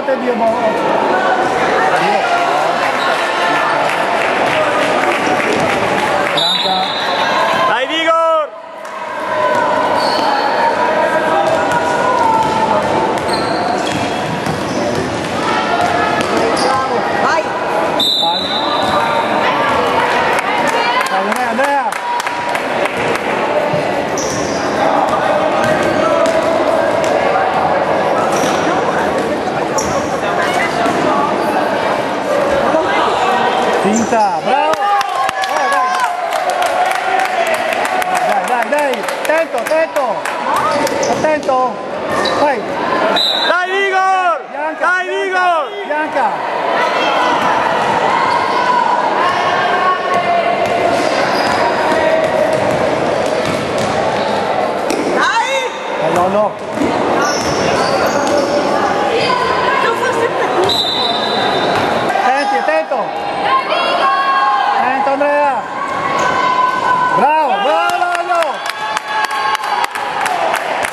te Dio Dai Vigor! Vai! Dai Andrea! Finta, bravo! Dai! Attento! Vai! Dai Vigor! Bianca! Dai Vigor! Bianca! Dai! Lollo! Attento! Attento Andrea! Bravo! Lollo!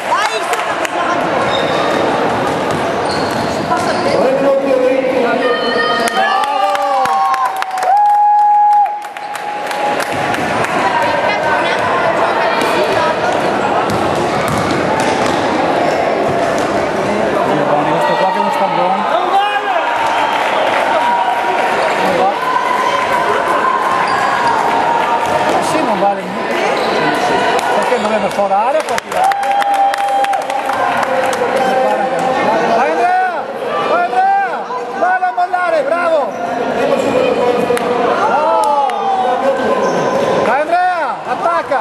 Vai, si passa bene. Questo qua che non sta buono. Sì, non vale niente. Perché dovrebbe forare o partire? Vai Andrea! Vai a mollare, bravo! No! Vai Andrea, attacca!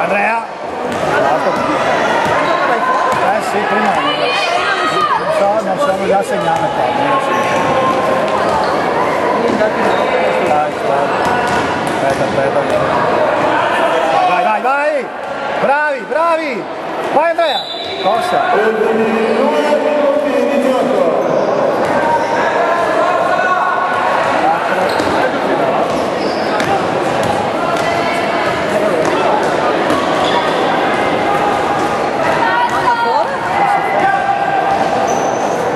Andrea! Sì, prima non so già segnare qua. Aspetta. Vai! Bravi! Vai Andrea! Corsa!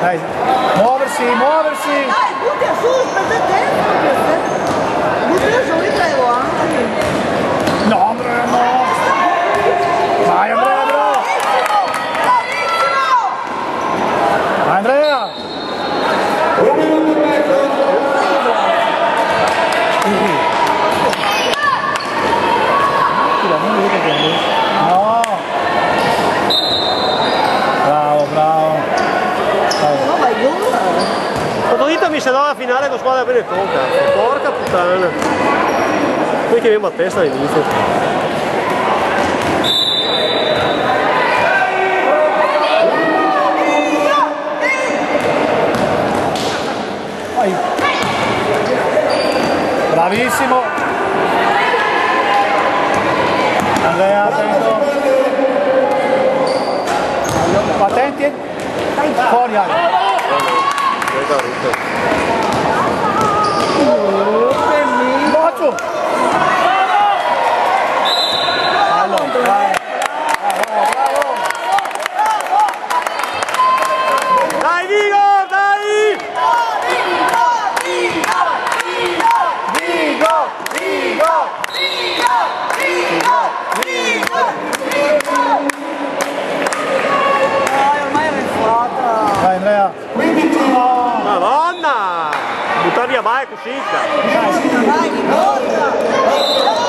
Dai, muoversi! Dai, butti su, aspetta tempo. Butti su, riprego, No, Andrea, no! Vai Andrea, bravo! Vai Andrea! No! Bravo! No, vai giù. Totoditami se no la finale con squadra Benetton, cazzo. Porca puttana. Poi che abbiamo a testa all'inizio. Vai! Bravissimo! Andrea, attento! Attenti! Fuori Ale! Bacio! Bravo! Dai Vigor, dai! Ormai è entrata. Vai Andrea! Madonna! Buttar via vai così. Vai, di volta.